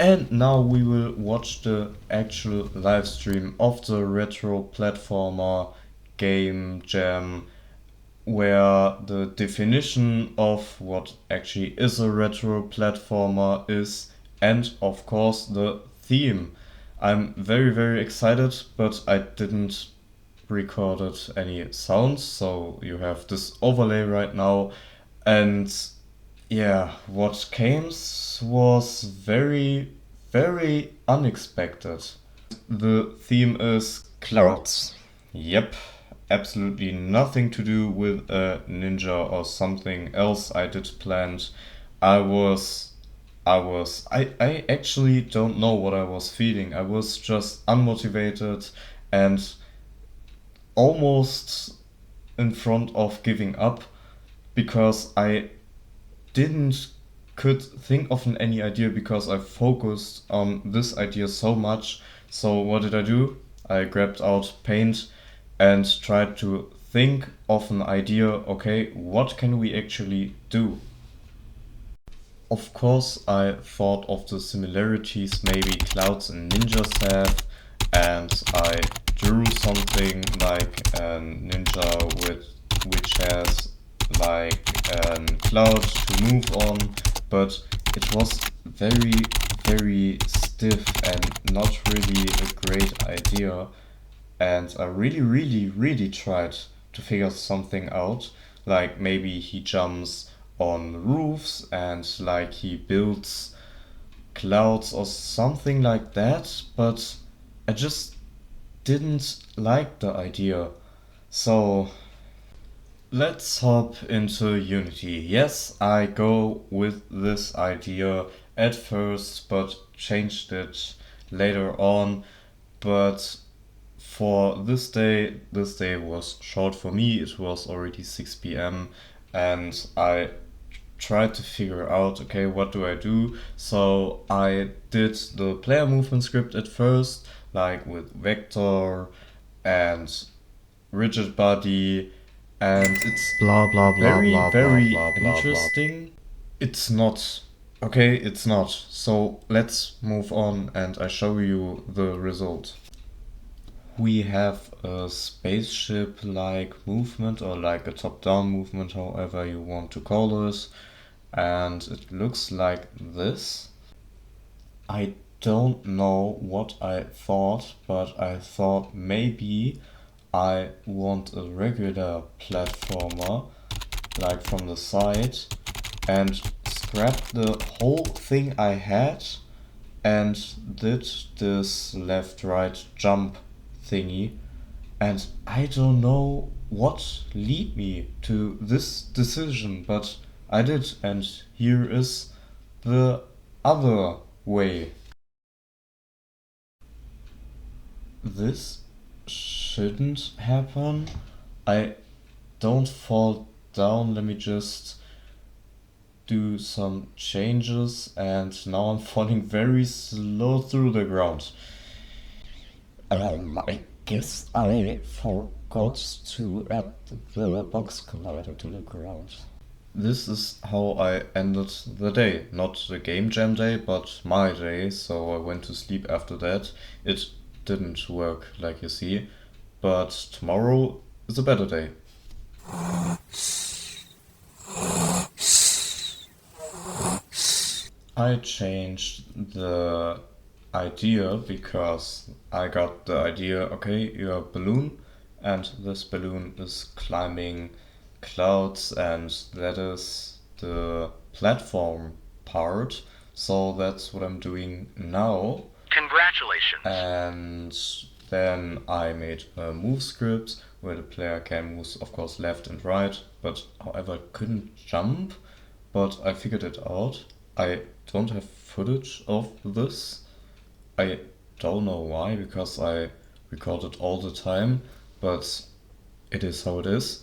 And now we will watch the actual live stream of the retro platformer GameJam, where the definition of what actually is a retro platformer is, and of course the theme. I'm very excited, but I didn't recorded any sounds, so you have this overlay right now. And yeah, what came was very unexpected. The theme is clouds. Yep, absolutely nothing to do with a ninja or something else I did planned. I was I actually don't know what I was feeling. I was just unmotivated and almost in front of giving up because I didn't could think of any idea because I focused on this idea so much. So what did I do? I grabbed out paint and tried to think of an idea. Okay, what can we actually do? Of course, I thought of the similarities maybe clouds and ninjas have, and I drew something like a ninja which has like a cloud to move on, but it was very stiff and not really a great idea. And I really tried to figure something out. Like maybe he jumps on roofs and like he builds clouds or something like that, but I just didn't like the idea. So let's hop into Unity. Yes, I go with this idea at first, but changed it later on. But for this day was short for me. It was already 6 p.m. and I tried to figure out, okay, what do I do? So I did the player movement script at first, like with vector and rigid body, and it's Blah blah blah blah blah very blah blah blah. interesting. It's not. Okay, it's not. So let's move on and I show you the result. We have a spaceship like movement or like a top down movement, however you want to call it, and it looks like this. I don't know what I thought, but I thought maybe I want a regular platformer like from the side and scrap the whole thing I had and did this left right jump thingy, and I don't know what lead me to this decision, but I did, and here is the other way. This shouldn't happen. I don't fall down. Let me just do some changes, and now I'm falling very slow through the ground. I guess I forgot to add the box collider to the ground. This is how I ended the day. Not the game jam day, but my day. So I went to sleep after that. It didn't work, like you see. But tomorrow is a better day. I changed the idea because I got the idea, okay, you're a balloon and this balloon is climbing clouds and that is the platform part. So that's what I'm doing now. Congratulations. And then I made a move script where the player can move, of course, left and right, but however, I couldn't jump, but I figured it out. I don't have footage of this. I don't know why, because I record it all the time, but it is how it is.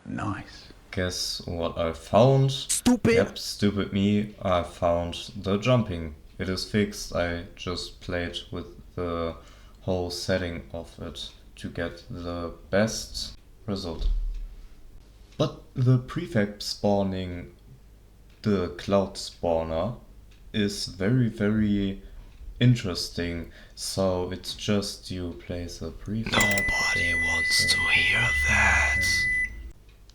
Nice. Guess what I found? Stupid. Yep, stupid me. I found the jumping. It is fixed. I just played with the whole setting of it to get the best result. But the prefab spawning the cloud spawner is very, very interesting. So it's just you place a prefab. Nobody wants to hear that.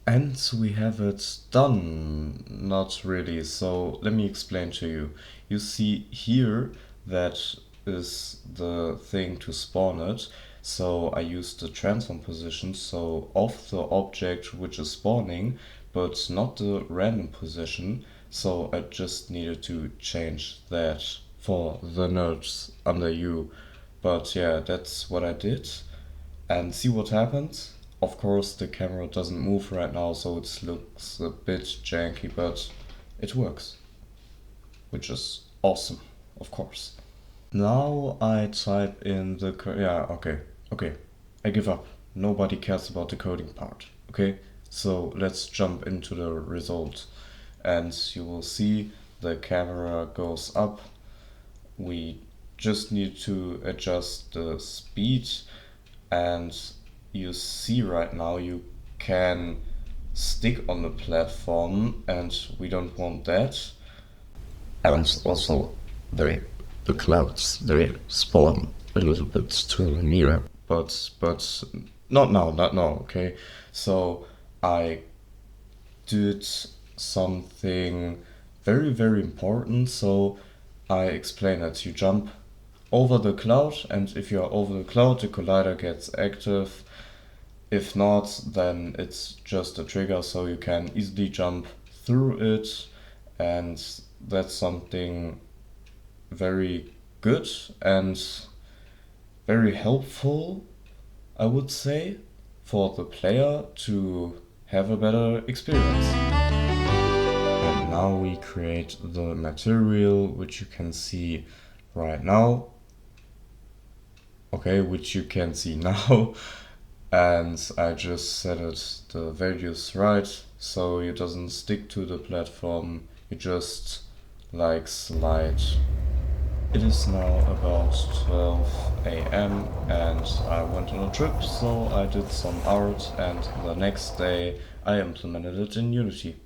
And we have it done. Not really. So let me explain to you. You see here that is the thing to spawn it. So I used the transform position, so of the object which is spawning, but not the random position. So I just needed to change that for the nerds under you. But yeah, that's what I did. And see what happens. Of course, the camera doesn't move right now, so it looks a bit janky, but it works. Which is awesome, of course. Now I type in the yeah, okay. I give up. Nobody cares about the coding part, okay? So let's jump into the result. And you will see the camera goes up. We just need to adjust the speed, and you see right now you can stick on the platform, and we don't want that. And also, the clouds, they spawn a little bit too near. But not now, okay? So I did something very, very important. So I explain that you jump over the cloud, and if you're over the cloud, the collider gets active. If not, then it's just a trigger, so you can easily jump through it, and that's something very good and very helpful, I would say, for the player to have a better experience. And now we create the material, which you can see right now. Okay, which you can see now. And I just set it the values right, so it doesn't stick to the platform, you just like slide. It is now about 12 a.m. and I went on a trip, so I did some art, and the next day I implemented it in Unity.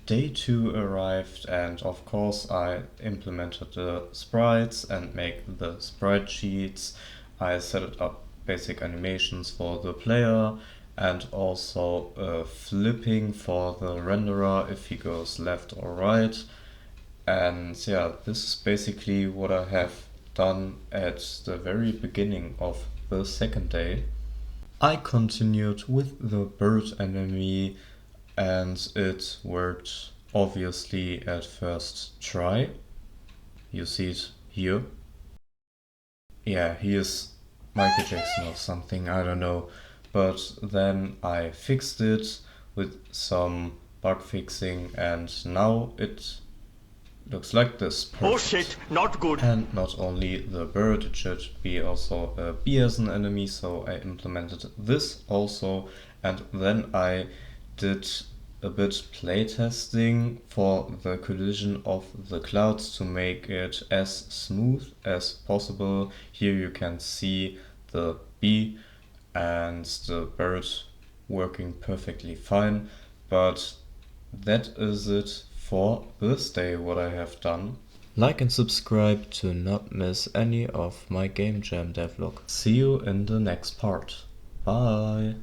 Day 2 arrived, and of course I implemented the sprites and make the sprite sheets. I set it up basic animations for the player, and also flipping for the renderer if he goes left or right. And yeah, this is basically what I have done at the very beginning of the second day. I continued with the bird enemy, and it worked obviously at first try. You see it here. Yeah, he is Michael Jackson or something, I don't know. But then I fixed it with some bug fixing, and now it looks like this. Perfect. Oh shit, not good. And not only the bird, it should be also a bee as an enemy, so I implemented this also. And then I did a bit playtesting for the collision of the clouds to make it as smooth as possible. Here you can see the bee and the bird working perfectly fine, but that is it for this day what I have done. Like and subscribe to not miss any of my GameJam devlog. See you in the next part. Bye!